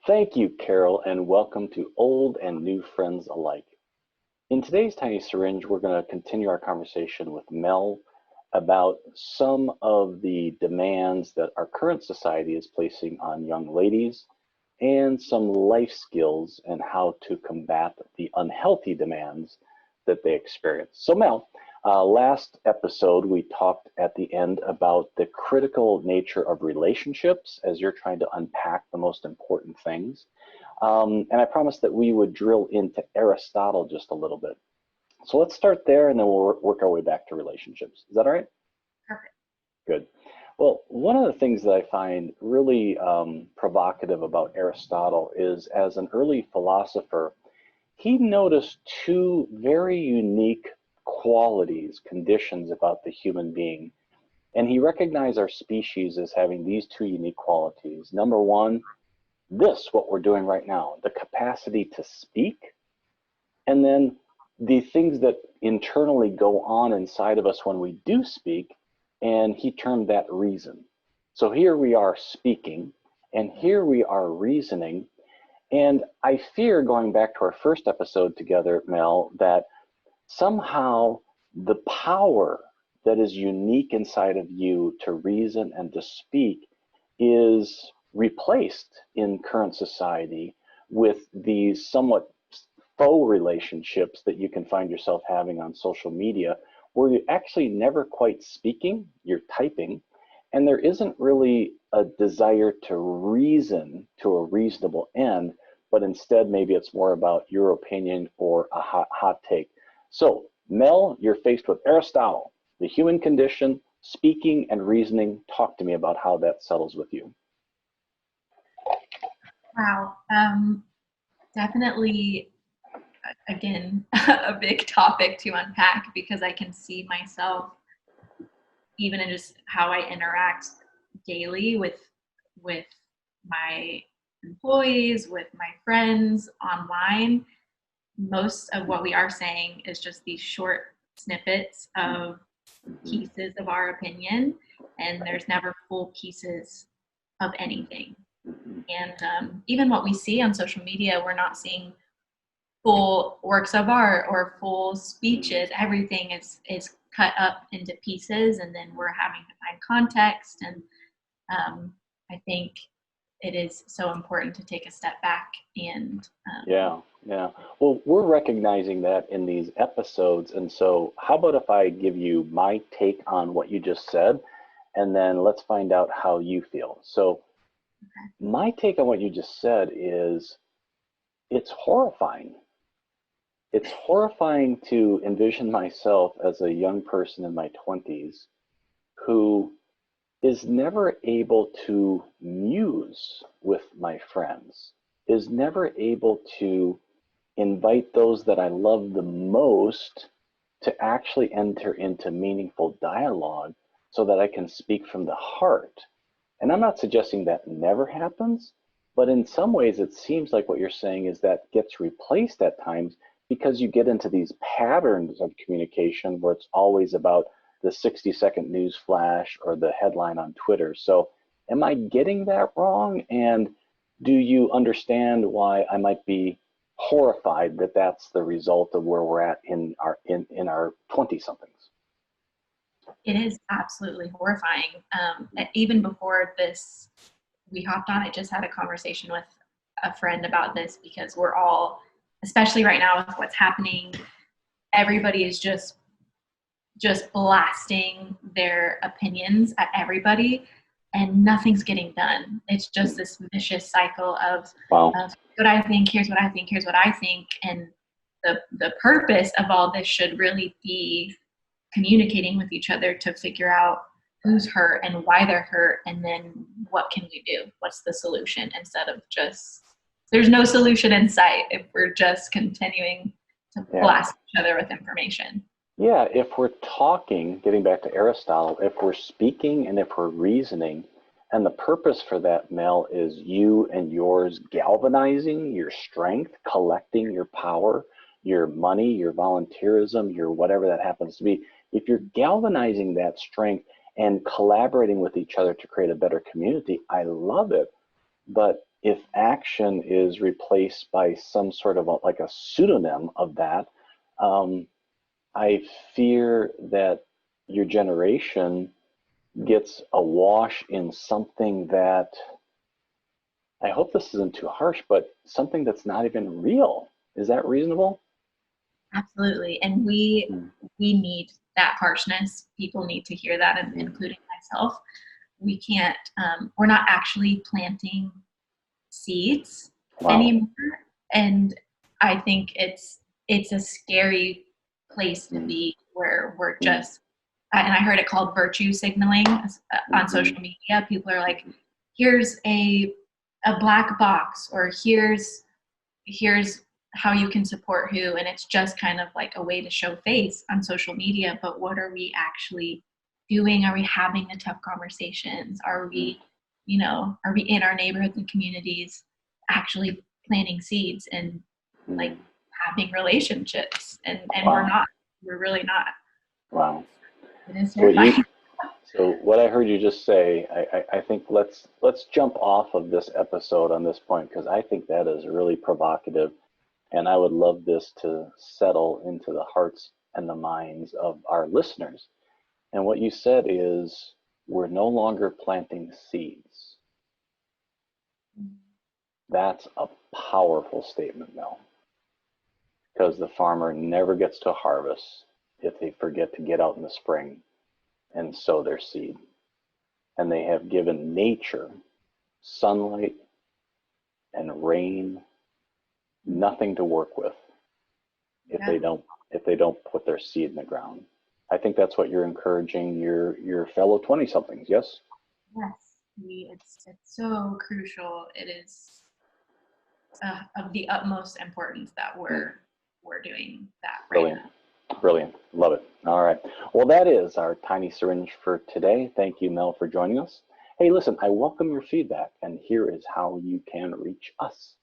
Thank you, Carol, and welcome to old and new friends alike. In today's Tiny Syringe, we're going to continue our conversation with Mel about some of the demands that our current society is placing on young ladies and some life skills and how to combat the unhealthy demands that they experience. So Mel, last episode we talked at the end about the critical nature of relationships as you're trying to unpack the most important things. And I promised that we would drill into Aristotle just a little bit. So let's start there and then we'll work our way back to relationships. Is that all right? Perfect. Good. Well, one of the things that I find really provocative about Aristotle is, as an early philosopher, he noticed two very unique qualities, conditions about the human being. And he recognized our species as having these two unique qualities. Number one, what we're doing right now, the capacity to speak, and then the things that internally go on inside of us when we do speak, and he termed that reason. So here we are speaking, and here we are reasoning, and I fear, going back to our first episode together, Mel, that somehow the power that is unique inside of you to reason and to speak is replaced in current society with these somewhat faux relationships that you can find yourself having on social media, where you're actually never quite speaking, you're typing, and there isn't really a desire to reason to a reasonable end, but instead maybe it's more about your opinion or a hot take. So Mel, you're faced with Aristotle, the human condition, speaking and reasoning. Talk to me about how that settles with you. Wow. Definitely, again, a big topic to unpack because I can see myself even in just how I interact daily with my employees, with my friends online. Most of what we are saying is just these short snippets of pieces of our opinion, and there's never full pieces of anything. And even what we see on social media, we're not seeing full works of art or full speeches. Everything is cut up into pieces, and then we're having to find context. And I think it is so important to take a step back and Yeah. Well, we're recognizing that in these episodes. And so how about if I give you my take on what you just said, and then let's find out how you feel. So my take on what you just said is it's horrifying. It's horrifying to envision myself as a young person in my 20s who is never able to muse with my friends, is never able to invite those that I love the most to actually enter into meaningful dialogue so that I can speak from the heart. And I'm not suggesting that never happens, but in some ways it seems like what you're saying is that gets replaced at times because you get into these patterns of communication where it's always about the 60-second news flash or the headline on Twitter. So am I getting that wrong? And do you understand why I might be horrified that that's the result of where we're at in our 20 somethings? it is absolutely horrifying. Even before this, we hopped on. I just had a conversation with a friend about this because we're all, especially right now with what's happening, everybody is just blasting their opinions at everybody, and nothing's getting done. It's just this vicious cycle of, Wow. of what I think, here's what I think, here's what I think, and the purpose of all this should really be communicating with each other to figure out who's hurt and why they're hurt, and then what can we do? What's the solution? Instead of just, there's no solution in sight if we're just continuing to blast each other with information. Yeah, if we're talking, getting back to Aristotle, if we're speaking and if we're reasoning, and the purpose for that, Mel, is you and yours galvanizing your strength, collecting your power, your money, your volunteerism, your whatever that happens to be. If you're galvanizing that strength and collaborating with each other to create a better community, I love it. But if action is replaced by some sort of like a pseudonym of that, um, I fear that your generation gets awash in something that, I hope this isn't too harsh, but something that's not even real. Is that reasonable? Absolutely. And we Mm, need that harshness. People need to hear that, and mm. including myself. We can't, we're not actually planting seeds Wow. anymore. And I think it's a scary place to Mm, be, where we're mm, just, and I heard it called virtue signaling on mhm, social media. People are like, here's a black box, or here's how you can support who, and it's just kind of like a way to show face on social media. But what are we actually doing? Are we having the tough conversations? Are mm, we, are we in our neighborhoods and communities actually planting seeds and like mm. having relationships? And we're Wow. not. We're really not. Wow. It is So what you terrifying. so what I heard you just say, I think let's jump off of this episode on this point, because I think that is really provocative, and I would love this to settle into the hearts and the minds of our listeners. And what you said is, we're no longer planting seeds. That's a powerful statement, Mel, because the farmer never gets to harvest if they forget to get out in the spring and sow their seed. And they have given nature sunlight and rain nothing to work with if Yeah. they don't put their seed in the ground. I think that's what you're encouraging your fellow 20 somethings. Yes. Yes. It's so crucial. It is of the utmost importance that Mm, we're doing that right brilliant. now. Brilliant. Love it. All right. Well, that is our tiny syringe for today. Thank you, Mel, for joining us. Hey, listen, I welcome your feedback, and here is how you can reach us.